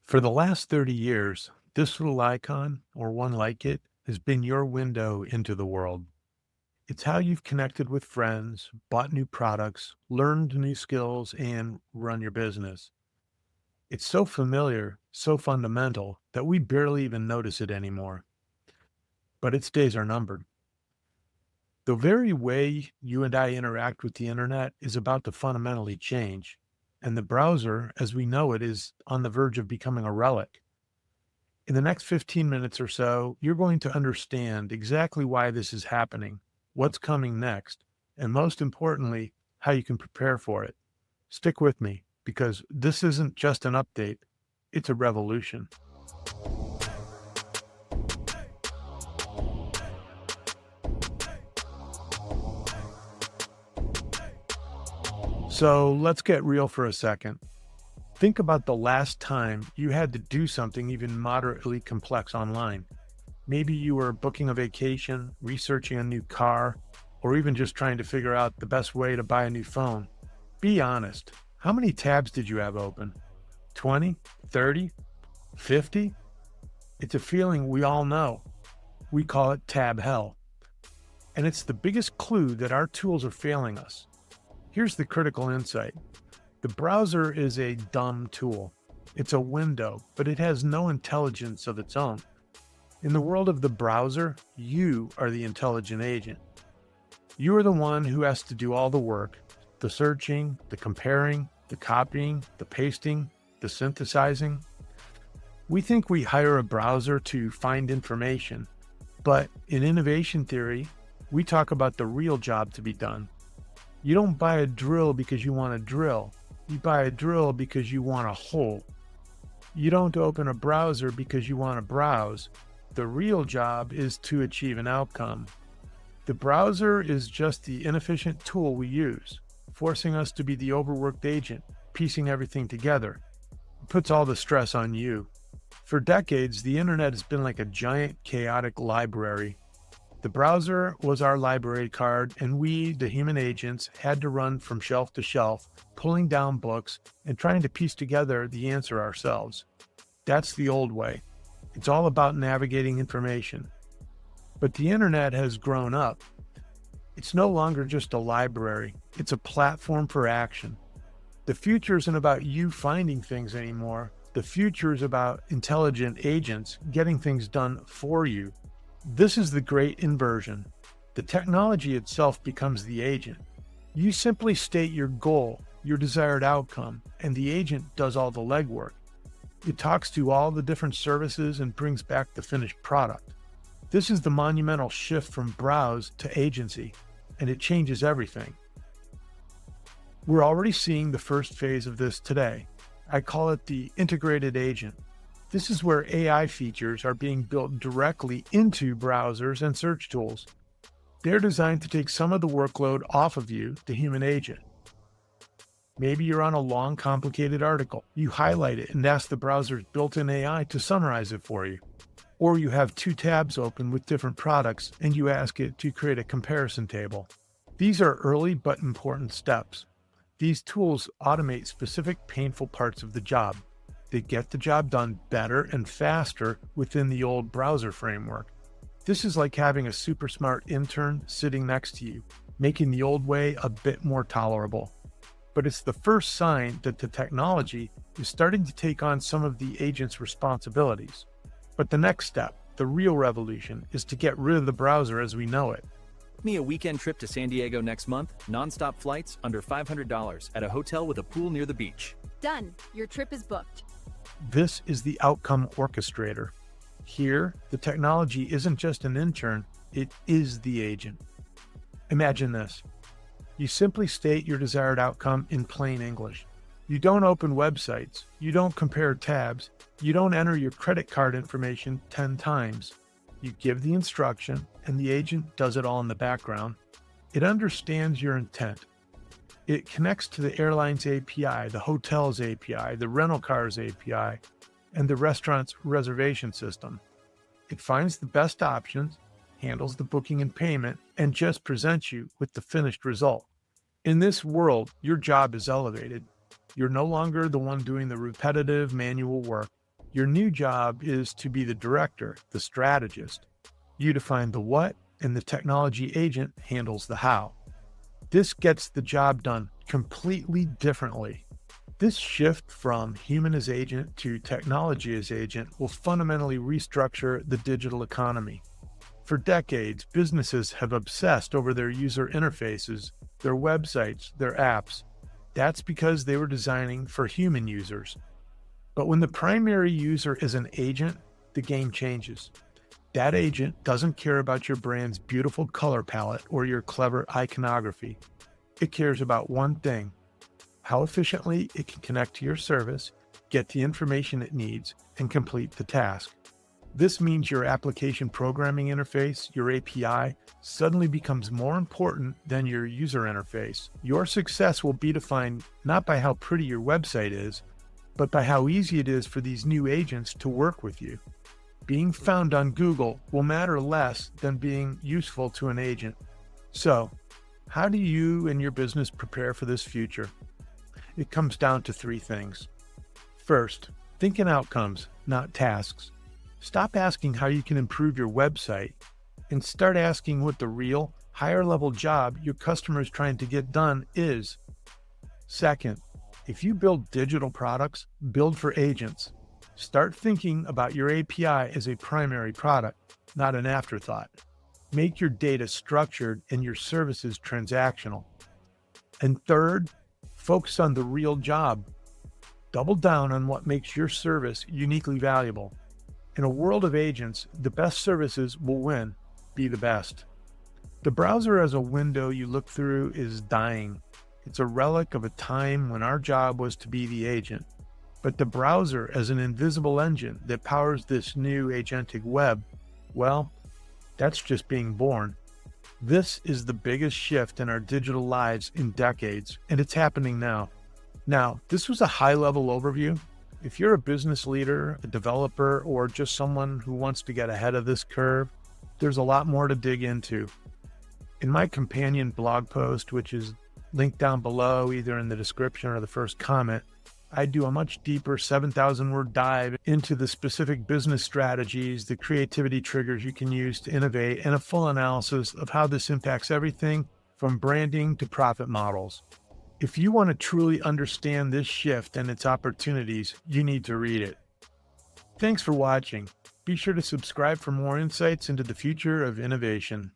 For the last 30 years, this little icon, or one like it, has been your window into the world. It's how you've connected with friends, bought new products, learned new skills, and run your business. It's so familiar, so fundamental, that we barely even notice it anymore. But its days are numbered. The very way you and I interact with the internet is about to fundamentally change, and the browser, as we know it, is on the verge of becoming a relic. In the next 15 minutes or so, you're going to understand exactly why this is happening, what's coming next, and most importantly, how you can prepare for it. Stick with me because this isn't just an update, it's a revolution. So let's get real for a second. Think about the last time you had to do something even moderately complex online. Maybe you were booking a vacation, researching a new car, or even just trying to figure out the best way to buy a new phone. Be honest. How many tabs did you have open? 20, 30, 50? It's a feeling we all know. We call it tab hell. And it's the biggest clue that our tools are failing us. Here's the critical insight. The browser is a dumb tool. It's a window, but it has no intelligence of its own. In the world of the browser, you are the intelligent agent. You are the one who has to do all the work, the searching, the comparing, the copying, the pasting, the synthesizing. We think we hire a browser to find information, but in innovation theory, we talk about the real job to be done. You don't buy a drill because you want a drill. You buy a drill because you want a hole. You don't open a browser because you want to browse. The real job is to achieve an outcome. The browser is just the inefficient tool we use, forcing us to be the overworked agent, piecing everything together. It puts all the stress on you. For decades, the internet has been like a giant chaotic library. The browser was our library card, and we, the human agents, had to run from shelf to shelf, pulling down books and trying to piece together the answer ourselves. That's the old way. It's all about navigating information. But the internet has grown up. It's no longer just a library. It's a platform for action. The future isn't about you finding things anymore. The future is about intelligent agents getting things done for you. This is the great inversion. The technology itself becomes the agent. You simply state your goal, your desired outcome, and the agent does all the legwork. It talks to all the different services and brings back the finished product. This is the monumental shift from browse to agency, and it changes everything. We're already seeing the first phase of this today. I call it the integrated agent. This is where AI features are being built directly into browsers and search tools. They're designed to take some of the workload off of you, the human agent. Maybe you're on a long, complicated article. You highlight it and ask the browser's built-in AI to summarize it for you. Or you have two tabs open with different products and you ask it to create a comparison table. These are early but important steps. These tools automate specific painful parts of the job. They get the job done better and faster within the old browser framework. This is like having a super smart intern sitting next to you, making the old way a bit more tolerable. But it's the first sign that the technology is starting to take on some of the agent's responsibilities. But the next step, the real revolution, is to get rid of the browser as we know it. Me a weekend trip to San Diego next month, nonstop flights under $500 at a hotel with a pool near the beach. Done. Your trip is booked. This is the Outcome-Orchestrator. Here, the technology isn't just an intern, it is the agent. Imagine this. You simply state your desired outcome in plain English. You don't open websites, you don't compare tabs, you don't enter your credit card information 10 times. You give the instruction, and the agent does it all in the background. It understands your intent. It connects to the airline's API, the hotel's API, the rental car's API, and the restaurant's reservation system. It finds the best options, handles the booking and payment, and just presents you with the finished result. In this world, your job is elevated. You're no longer the one doing the repetitive manual work. Your new job is to be the director, the strategist. You define the what, and the technology agent handles the how. This gets the job done completely differently. This shift from human as agent to technology as agent will fundamentally restructure the digital economy. For decades, businesses have obsessed over their user interfaces, their websites, their apps. That's because they were designing for human users. But when the primary user is an agent, the game changes. That agent doesn't care about your brand's beautiful color palette or your clever iconography. It cares about one thing: how efficiently it can connect to your service, get the information it needs, and complete the task. This means your application programming interface, your API, suddenly becomes more important than your user interface. Your success will be defined not by how pretty your website is, but by how easy it is for these new agents to work with you. Being found on Google will matter less than being useful to an agent. So, how do you and your business prepare for this future? It comes down to three things. First, think in outcomes, not tasks. Stop asking how you can improve your website and start asking what the real, higher-level job your customer is trying to get done is. Second, if you build digital products, build for agents. Start thinking about your API as a primary product, not an afterthought. Make your data structured and your services transactional. And third, focus on the real job. Double down on what makes your service uniquely valuable. In a world of agents, the best services will win. Be the best. The browser as a window you look through is dying. It's a relic of a time when our job was to be the agent. But the browser as an invisible engine that powers this new agentic web, well, that's just being born. This is the biggest shift in our digital lives in decades, and it's happening now. Now, this was a high-level overview. If you're a business leader, a developer, or just someone who wants to get ahead of this curve, there's a lot more to dig into. In my companion blog post, which is linked down below, either in the description or the first comment, I do a much deeper 7,000-word dive into the specific business strategies, the creativity triggers you can use to innovate, and a full analysis of how this impacts everything from branding to profit models. If you want to truly understand this shift and its opportunities, you need to read it. Thanks for watching. Be sure to subscribe for more insights into the future of innovation.